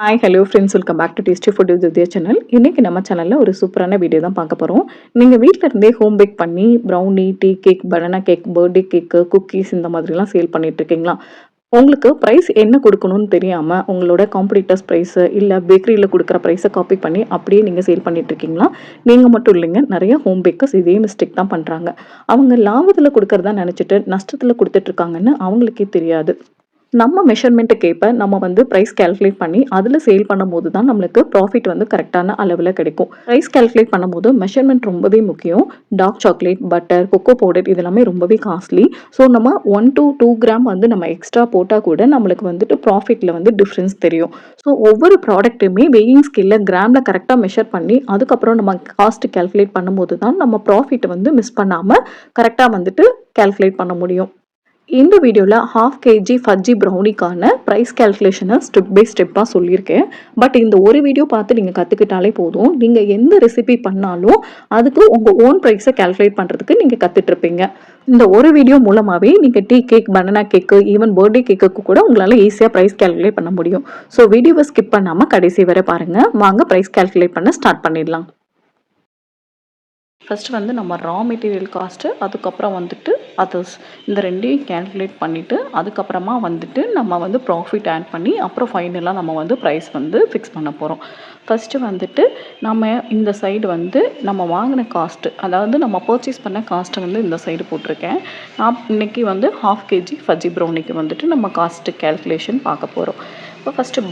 Hi hello friends, welcome back to tasty food with Vidya channel. இன்னைக்கு நம்ம சேனலில் ஒரு சூப்பரான வீடியோ தான் பார்க்க போகிறோம். நீங்கள் வீட்டில் இருந்தே ஹோம் பேக் பண்ணி brownie, tea cake, banana cake, birthday cake, cookies இந்த மாதிரிலாம் சேல் பண்ணிட்டு இருக்கீங்களா? உங்களுக்கு ப்ரைஸ் என்ன கொடுக்கணும்னு தெரியாமல் உங்களோட காம்படிட்டர்ஸ் ப்ரைஸு இல்லை பேக்கரியில் கொடுக்குற ப்ரைஸை காப்பி பண்ணி அப்படியே நீங்கள் சேல் பண்ணிட்டு இருக்கீங்களா? நீங்கள் மட்டும் இல்லைங்க, நிறைய ஹோம் பேக்கர்ஸ் இதே மிஸ்டேக் தான் பண்ணுறாங்க. அவங்க லாபத்தில் கொடுக்கறதா நினச்சிட்டு நஷ்டத்தில் கொடுத்துட்ருக்காங்கன்னு அவங்களுக்கே தெரியாது. நம்ம மெஷர்மெண்ட்டுக்கு ஏற்ப நம்ம வந்து ப்ரைஸ் கால்குலேட் பண்ணி அதில் சேல் பண்ணும்போது தான் நம்மளுக்கு ப்ராஃபிட் வந்து கரெக்டான அளவில் கிடைக்கும். ப்ரைஸ் கால்குலேட் பண்ணும்போது மெஷர்மெண்ட் ரொம்பவே முக்கியம். Dark chocolate, butter, cocoa powder இதெல்லாமே ரொம்பவே காஸ்ட்லி. ஸோ நம்ம 1 to 2 கிராம் வந்து நம்ம எக்ஸ்ட்ரா போட்டால் கூட நம்மளுக்கு வந்துட்டு ப்ராஃபிட்டில் வந்து டிஃப்ரென்ஸ் தெரியும். ஸோ ஒவ்வொரு ப்ராடக்ட்டுமே வெயிங் ஸ்கேலில் கிராமில் கரெக்டாக மெஷர் பண்ணி அதுக்கப்புறம் நம்ம காஸ்ட் கால்குலேட் பண்ணும்போது தான் நம்ம ப்ராஃபிட்டை வந்து மிஸ் பண்ணாமல் கரெக்டாக வந்துட்டு கால்குலேட் பண்ண முடியும். இந்த வீடியோவில் 1/2 kg ஃபஜ்ஜி ப்ரௌனிக்கான ப்ரைஸ் கால்குலேஷனை ஸ்டெப் பை ஸ்டெப்பாக சொல்லியிருக்கேன். பட் இந்த ஒரு வீடியோ பார்த்து நீங்கள் கற்றுக்கிட்டாலே போதும். நீங்கள் எந்த ரெசிபி பண்ணாலும் அதுக்கு உங்கள் ஓன் ப்ரைஸை கால்குலேட் பண்ணுறதுக்கு நீங்கள் கற்றுட்ருப்பீங்க. இந்த ஒரு வீடியோ மூலமாகவே நீங்கள் டீ கேக், பனானா கேக்கு, ஈவன் பர்த்டே கேக்குக்கு கூட உங்களால் ஈஸியாக ப்ரைஸ் கால்குலேட் பண்ண முடியும். ஸோ வீடியோவை ஸ்கிப் பண்ணாமல் கடைசி வரை பாருங்கள். வாங்க ப்ரைஸ் கால்குலேட் பண்ண ஸ்டார்ட் பண்ணிடலாம். ஃபஸ்ட்டு வந்து நம்ம ரா மெட்டீரியல் காஸ்ட்டு, அதுக்கப்புறம் வந்துட்டு அதர்ஸ், இந்த ரெண்டையும் கேல்குலேட் பண்ணிவிட்டு அதுக்கப்புறமா வந்துட்டு நம்ம வந்து ப்ராஃபிட் ஆட் பண்ணி அப்புறம் ஃபைனலாக நம்ம வந்து ப்ரைஸ் வந்து ஃபிக்ஸ் பண்ண போகிறோம். ஃபஸ்ட்டு வந்துட்டு நம்ம இந்த சைடு வந்து நம்ம வாங்கின காஸ்ட்டு, அதாவது நம்ம பர்ச்சேஸ் பண்ண காஸ்ட்டை வந்து இந்த சைடு போட்டிருக்கேன். நான் இன்றைக்கி வந்து 1/2 kg ஃபஜ்ஜி ப்ரௌனிக்கு வந்துட்டு நம்ம காஸ்ட்டு கேல்குலேஷன் பார்க்க போகிறோம். இப்போ ஃபஸ்ட்டு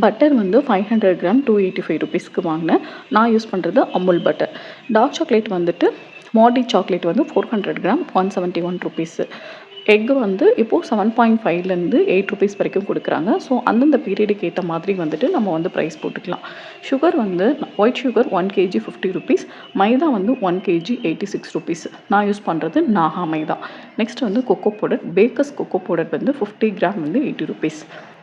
பட்டர் வந்து 500 கிராம் 285 ருபீஸ்க்கு வாங்கினேன். நான் யூஸ் பண்ணுறது அமுல் பட்டர். டார்க் சாக்லேட் வந்துட்டு மாடி சாக்லேட் வந்து 400 கிராம் 171 ருபீஸு. எக்கு வந்து இப்போது 7.5லேருந்து 8 ருபீஸ் வரைக்கும் கொடுக்குறாங்க. ஸோ அந்தந்த பீரியடுக்கு ஏற்ற மாதிரி வந்துட்டு நம்ம வந்து ப்ரைஸ் போட்டுக்கலாம். சுகர் வந்து ஒயிட் சுகர் 1 kg 50 ருபீஸ், மைதா வந்து 1 kg 86 ருபீஸ். நான் யூஸ் பண்ணுறது நாகா மைதா. நெக்ஸ்ட் வந்து cocoa powder, bakers cocoa powder வந்து 50 கிராம் வந்து 80 ருபீஸ்.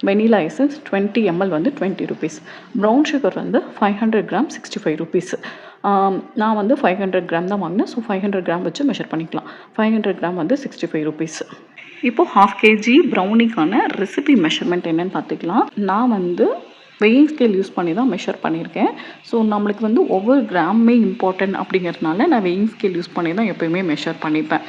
வெனிலா எசன்ஸ் 20 ml வந்து 20 ருபீஸ். ப்ரௌன் சுகர் வந்து 500 கிராம் 65 ருபீஸ். நான் வந்து 500 கிராம் தான் வாங்கினேன். ஸோ 500 கிராம் வச்சு மெஷர் பண்ணிக்கலாம். 500 கிராம் வந்து 65 ருபீஸ். இப்போது 1/2 kg ப்ரௌனிக்கான ரெசிபி மெஷர்மெண்ட் என்னென்னு பார்த்துக்கலாம். நான் வந்து வெயிங் ஸ்கேல் யூஸ் பண்ணி தான் மெஷர் பண்ணியிருக்கேன். ஸோ நம்மளுக்கு வந்து ஒவ்வொரு கிராமே இம்பார்ட்டன்ட் அப்படிங்கிறதுனால நான் வெயிங் ஸ்கேல் யூஸ் பண்ணி தான் எப்போயுமே மெஷர் பண்ணிப்பேன்.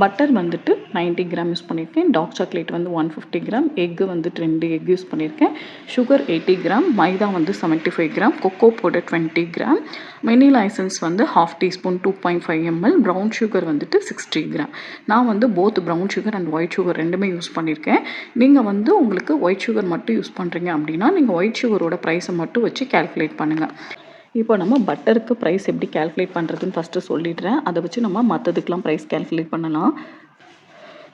பட்டர் வந்துட்டு 90 கிராம் யூஸ் பண்ணியிருக்கேன். டார்க் சாக்லேட் வந்து 150 கிராம், எக்கு வந்து 2 எக் யூஸ் பண்ணியிருக்கேன். சுகர் 80 கிராம், மைதா வந்து 75 gram, cocoa powder 20 gram, vanilla essence வந்து 1/2 டீஸ்பூன் 2.5 ml, ப்ரௌன் சுகர் வந்துட்டு 60 கிராம். நான் வந்து both brown sugar and white sugar ரெண்டுமே யூஸ் பண்ணியிருக்கேன். நீங்கள் வந்து உங்களுக்கு ஒயிட் சுகர் மட்டும் யூஸ் பண்ணுறீங்க அப்படின்னா நீங்கள் ஒயிட் சுகரோட ப்ரைஸை மட்டும் வச்சு கால்குலேட் பண்ணுங்கள். இப்போ நம்ம பட்டருக்கு ப்ரைஸ் எப்படி கால்குலேட் பண்ணுறதுன்னு ஃபஸ்ட்டு சொல்லிடுறேன். அதை வச்சு நம்ம மற்றதுக்கெலாம் ப்ரைஸ் கால்குலேட் பண்ணலாம்.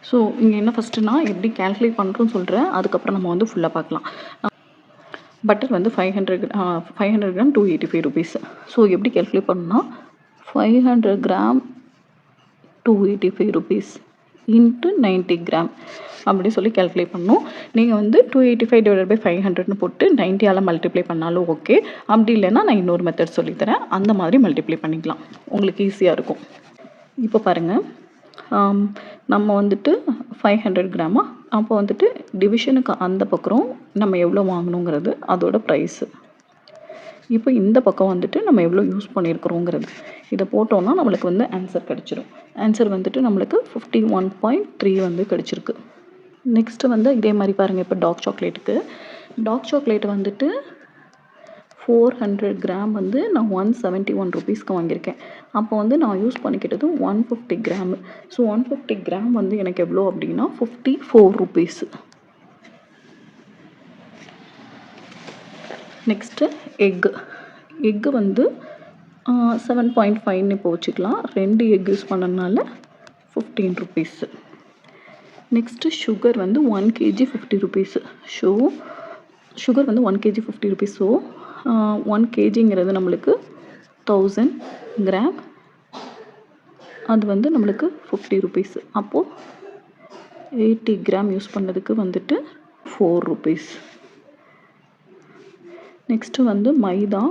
ஸோ இங்கே என்ன ஃபஸ்ட்டு நான் எப்படி கால்குலேட் பண்ணுறோன்னு சொல்கிறேன். அதுக்கப்புறம் நம்ம வந்து ஃபுல்லாக பார்க்கலாம். பட்டர் வந்து 500 கிராம் 285 ருபீஸ். ஸோ எப்படி கால்குலேட் பண்ணணும்னா 500 கிராம் 285 ருபீஸ் இன்ட்டு 90 கிராம் அப்படி சொல்லி கால்குலேட் பண்ணணும். நீங்கள் வந்து 285/500ன்னு போட்டு 90ஆல் மல்டிப்ளை பண்ணாலும் ஓகே. அப்படி இல்லைன்னா நான் இன்னொரு மெத்தட் சொல்லித்தரேன். அந்த மாதிரி மல்டிப்ளை பண்ணிக்கலாம், உங்களுக்கு ஈஸியாக இருக்கும். இப்போ பாருங்கள், நம்ம வந்துட்டு 500 கிராமா, அப்போ வந்துட்டு டிவிஷனுக்கு அந்த பக்கம் நம்ம எவ்வளோ வாங்கணுங்கிறது அதோட ப்ரைஸு. இப்போ இந்த பக்கம் வந்துட்டு நம்ம எவ்வளோ யூஸ் பண்ணியிருக்கிறோங்கிறது இதை போட்டோன்னா நம்மளுக்கு வந்து ஆன்சர் கிடச்சிரும். ஆன்சர் வந்துட்டு நம்மளுக்கு 51.3 வந்து கிடச்சிருக்கு. நெக்ஸ்ட்டு வந்து இதே மாதிரி பாருங்கள். இப்போ டார்க் சாக்லேட் வந்துட்டு 400 கிராம் வந்து நான் 171 ருபீஸ்க்கு வாங்கியிருக்கேன். அப்போ வந்து நான் யூஸ் பண்ணிக்கிட்டது 150 கிராம். ஸோ 150 கிராம் வந்து எனக்கு எவ்வளோ அப்படின்னா 54 ருபீஸு. நெக்ஸ்ட்டு எக்கு வந்து 7.5ன்னு இப்போ வச்சுக்கலாம். 2 எக் யூஸ் பண்ணனால 15 ருபீஸு. நெக்ஸ்ட்டு சுகர் வந்து 1 kg 50 ருபீஸு. சுகர் வந்து 1 kg 50 ருபீஸ். ஸோ 1 kgங்கிறது நம்மளுக்கு 1000 கிராம், அது வந்து நம்மளுக்கு 50 ருபீஸ். அப்போது 80 கிராம் யூஸ் பண்ணதுக்கு வந்துட்டு 4 ருபீஸ். நெக்ஸ்ட்டு வந்து மைதா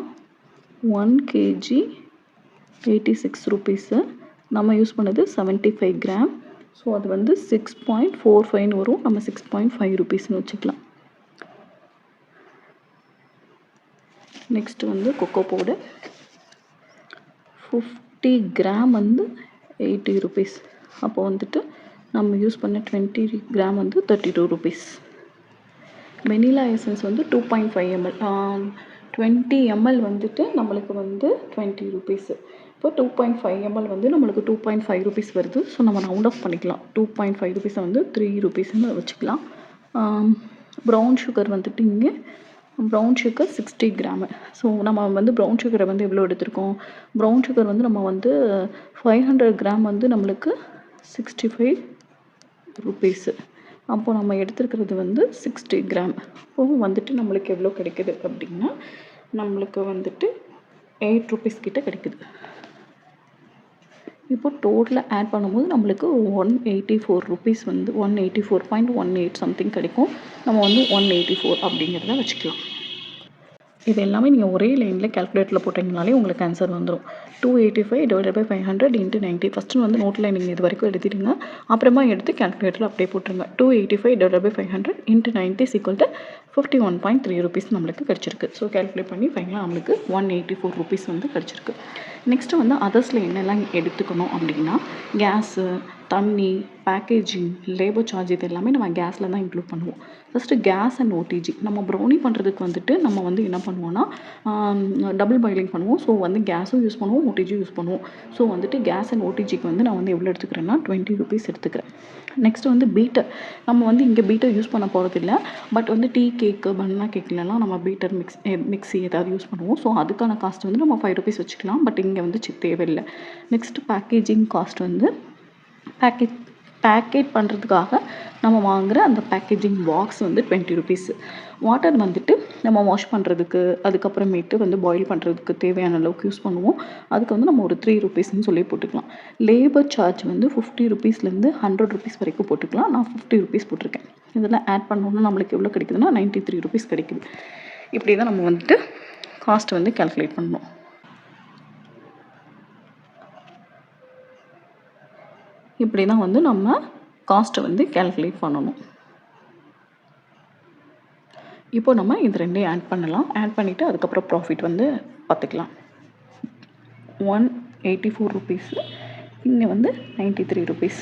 1 kg 86 ருபீஸு. நம்ம யூஸ் பண்ணது 75 கிராம். ஸோ அது வந்து 6.45ன்னு வரும். நம்ம 6.5 ருபீஸ்னு வச்சுக்கலாம். நெக்ஸ்ட்டு வந்து கொக்கோ பவுடர் 50 கிராம் வந்து 80 ருபீஸ். அப்போ வந்துட்டு நம்ம யூஸ் பண்ண 20 கிராம் வந்து 32 ருபீஸ். வெனிலா எசன்ஸ் வந்து 2.5 ml 20 ml வந்துட்டு நம்மளுக்கு வந்து 20 ருபீஸு. இப்போ 2.5 ml வந்து நம்மளுக்கு 2.5 ருபீஸ் வருது. ஸோ நம்ம ரவுண்ட் ஆஃப் பண்ணிக்கலாம். 2.5 ருபீஸை வந்து 3 ருபீஸ்ன்னு வச்சுக்கலாம். ப்ரௌன் சுகர் வந்துட்டு இங்கே ப்ரௌன் சுகர் 60 கிராமு. ஸோ நம்ம வந்து ப்ரௌன் சுகரை வந்து எவ்வளோ எடுத்திருக்கோம்? ப்ரௌன் சுகர் வந்து நம்ம வந்து 500 கிராம் வந்து நம்மளுக்கு 65 ருபீஸு. அப்போது நம்ம எடுத்துருக்கிறது வந்து 60 கிராம். அப்போது வந்துட்டு நம்மளுக்கு எவ்வளோ கிடைக்குது அப்படின்னா நம்மளுக்கு வந்துட்டு 8 ருபீஸ் கிட்ட கிடைக்குது. இப்போ டோட்டலாக ஆட் பண்ணும்போது நம்மளுக்கு 184 ருபீஸ் வந்து 184.18 சம்திங் கிடைக்கும். நம்ம வந்து 184 அப்படிங்கிறத வச்சுக்கலாம். இது எல்லாமே நீங்கள் ஒரே லைனில் கால்குலேட்டரில் போட்டிங்கனாலே உங்களுக்கு ஆன்சர் வந்துடும். 285 டிவைடட் பை 500 இன்ட்டு 90. ஃபஸ்ட்டு வந்து நோட்டில் நீங்கள் இது வரைக்கும் எழுதிடுங்க. அப்புறமா எடுத்து கால்குலேட்டரில் அப்படியே போட்டுருங்க. 285 divided by 500 into 90 equal to 51.3 rupees நம்மளுக்கு கிடச்சிருக்கு. ஸோ கால்குலேட் பண்ணி ஃபைனலாக நம்மளுக்கு 184 ருபீஸ் வந்து கிடச்சிருக்கு. நெக்ஸ்ட்டு வந்து அதர்ஸில் என்னெல்லாம் எடுத்துக்கணும் அப்படின்னா கேஸு, தண்ணி, பேக்கேஜிங், லேபர் சார்ஜ் இது எல்லாமே நம்ம கேஸில் தான் இன்க்ளூட் பண்ணுவோம். First gas and OTG. நம்ம ப்ரௌனி பண்ணுறதுக்கு வந்துட்டு நம்ம வந்து என்ன பண்ணுவோம்னா டபுள் பாயிலிங் பண்ணுவோம். ஸோ வந்து கேஸும் யூஸ் பண்ணுவோம், ஓடிஜியும் யூஸ் பண்ணுவோம். ஸோ வந்துட்டு கேஸ் அண்ட் ஓடிஜிக்கு வந்து நான் வந்து எவ்வளோ எடுத்துக்கிறேன்னா 20 ருபீஸ் எடுத்துக்கிறேன். நெக்ஸ்ட்டு வந்து பீட்டர். நம்ம வந்து இங்கே பீட்டர் யூஸ் பண்ண போகிறதில்ல. பட் வந்து டீ கேக்கு, பனானா கேக்லலாம் நம்ம பீட்டர் மிக்ஸி ஏதாவது யூஸ் பண்ணுவோம். ஸோ அதுக்கான காஸ்ட் வந்து நம்ம 5 ருபீஸ் வச்சுக்கலாம். பட் இங்கே வந்து தேவையில்லை. நெக்ஸ்ட்டு பேக்கேஜிங் காஸ்ட் வந்து பேக்கேட் பண்ணுறதுக்காக நம்ம வாங்குகிற அந்த பேக்கேஜிங் பாக்ஸ் வந்து 20 ருபீஸு. வாட்டர் வந்துட்டு நம்ம வாஷ் பண்ணுறதுக்கு அதுக்கப்புறமேட்டு வந்து பாயில் பண்ணுறதுக்கு தேவையான அளவுக்கு யூஸ் பண்ணுவோம். அதுக்கு வந்து நம்ம ஒரு 3 ருபீஸ்ன்னு சொல்லி போட்டுக்கலாம். லேபர் சார்ஜ் வந்து 50 ருபீஸ்லேருந்து 100 ருபீஸ் வரைக்கும் போட்டுக்கலாம். நான் 50 ருபீஸ் போட்டிருக்கேன். இதெல்லாம் ஆட் பண்ணோன்னா நம்மளுக்கு எவ்வளோ கிடைக்குதுன்னா 93 ருபீஸ் கிடைக்குது. இப்படி தான் நம்ம வந்துட்டு காஸ்ட் வந்து கால்குலேட் பண்ணணும். இப்படி தான் வந்து நம்ம காஸ்ட்டை வந்து கால்குலேட் பண்ணணும். இப்போ நம்ம இது ரெண்டையும் ஆட் பண்ணலாம். ஆட் பண்ணிவிட்டு அதுக்கப்புறம் ப்ராஃபிட் வந்து பார்த்துக்கலாம். 184 ருபீஸு, இங்கே வந்து 93 ருபீஸ்.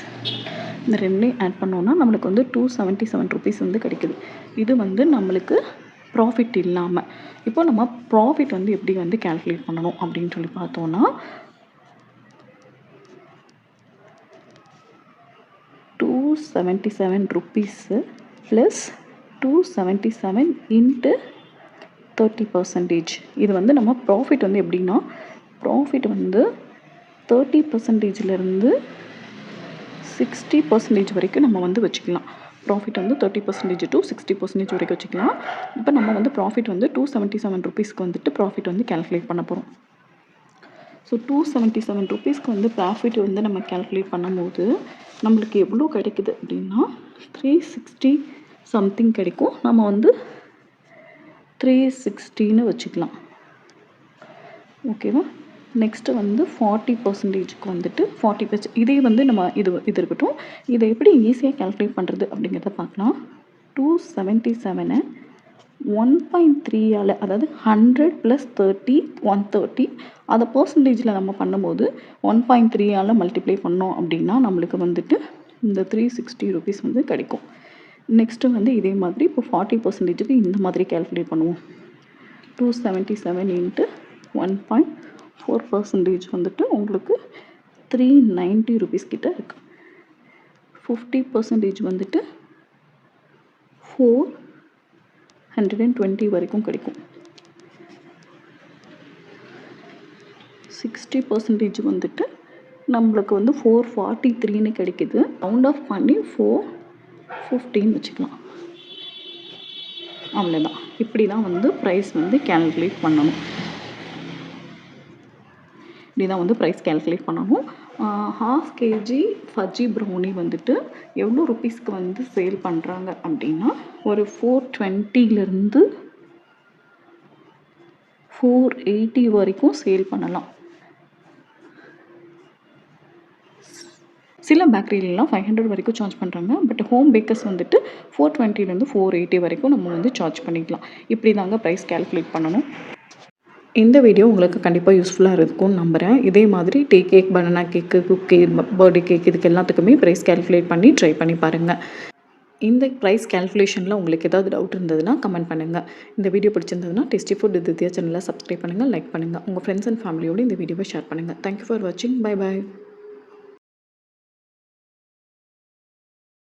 இந்த ரெண்டையும் ஆட் பண்ணோன்னா நம்மளுக்கு வந்து 277 ருபீஸ் வந்து கிடைக்குது. இது வந்து நம்மளுக்கு ப்ராஃபிட் இல்லாமல். இப்போ நம்ம ப்ராஃபிட் வந்து எப்படி வந்து கால்குலேட் பண்ணணும் அப்படின்னு சொல்லி பார்த்தோன்னா 277 ருபீஸு ப்ளஸ் 277 இன்ட்டு 30%. இது வந்து நம்ம ப்ராஃபிட் வந்து எப்படின்னா ப்ராஃபிட் வந்து 30%லேருந்து 60% வரைக்கும் நம்ம வந்து வச்சுக்கலாம். ப்ராஃபிட் வந்து 30% to 60% வரைக்கும் வச்சுக்கலாம். இப்போ நம்ம வந்து ப்ராஃபிட் வந்து 277 ருபீஸ்க்கு வந்துட்டு ப்ராஃபிட் வந்து கால்குலேட் பண்ண போகிறோம். ஸோ 277 ருபீஸ்க்கு வந்து ப்ராஃபிட் வந்து நம்ம கால்குலேட் பண்ணும்போது நம்மளுக்கு எவ்வளோ கிடைக்குது அப்படின்னா 360 சம்திங் கிடைக்கும். நம்ம வந்து 360ன்னு வச்சுக்கலாம். ஓகேவா? நெக்ஸ்ட்டு வந்து 40%க்கு வந்துட்டு 40%. இதே வந்து நம்ம இது இருக்கட்டும். இதை எப்படி ஈஸியாக கால்குலேட் பண்ணுறது அப்படிங்கிறத பார்க்கலாம். 277 1.3ஆல், அதாவது 100 + 30 130, அதை பர்சன்டேஜில் நம்ம பண்ணும்போது 1.3ஆல் மல்டிப்ளை பண்ணோம் அப்படின்னா நம்மளுக்கு வந்துட்டு இந்த 360 ருபீஸ் வந்து கிடைக்கும். நெக்ஸ்ட்டு வந்து இதே மாதிரி இப்போ 40%க்கு இந்த மாதிரி கால்குலேட் பண்ணுவோம். 277 இன்ட்டு 1.4% வந்துட்டு உங்களுக்கு 390 ருபீஸ் கிட்ட இருக்குது. 50% வந்துட்டு 420 வரைக்கும் கிடைக்கும். 60% வந்துட்டு நம்மளுக்கு வந்து 443ன்னு கிடைக்குது. ரவுண்ட் ஆஃப் பண்ணி 415 வச்சுக்கலாம். அவ்வளோதான். இப்படி தான் வந்து ப்ரைஸ் வந்து கால்குலேட் பண்ணணும். இப்படி தான் வந்து ப்ரைஸ் கால்குலேட் பண்ணணும். 1/2 kg ஃபஜ்ஜி ப்ரௌனி வந்துட்டு எவ்வளோ ருபீஸ்க்கு வந்து சேல் பண்ணுறாங்க அப்படின்னா ஒரு 420லேருந்து 480 வரைக்கும் சேல் பண்ணலாம். சில பேக்கரியிலலாம் 500 வரைக்கும் சார்ஜ் பண்ணுறாங்க. பட் ஹோம் பேக்கர்ஸ் வந்துட்டு 420லேருந்து 480 வரைக்கும் நம்ம வந்து சார்ஜ் பண்ணிக்கலாம். இப்படி தாங்க ப்ரைஸ் கால்குலேட் பண்ணணும். இந்த வீடியோ உங்களுக்கு கண்டிப்பாக யூஸ்ஃபுல்லாக இருக்கும்னு நம்புகிறேன். இதே மாதிரி டீ கேக், பனானா கேக்கு, குக் கேக், பர்த்டே கேக் இதுக்கு எல்லாத்துக்குமே ப்ரைஸ் கால்குலேட் பண்ணி ட்ரை பண்ணி பாருங்கள். இந்த ப்ரைஸ் கால்குலேஷனில் உங்களுக்கு ஏதாவது டவுட் இருந்ததுன்னா கமெண்ட் பண்ணுங்கள். இந்த வீடியோ பிடிச்சிருந்ததுன்னா டேஸ்டி ஃபுட் வித் திவ்யா சேனலை சப்ஸ்கிரைப் பண்ணுங்கள், லைக் பண்ணுங்கள். உங்கள் ஃப்ரெண்ட்ஸ் அண்ட் ஃபேமிலியோடு இந்த வீடியோவை ஷேர் பண்ணுங்கள். தேங்க்யூ ஃபார் வாட்சிங். Bye bye.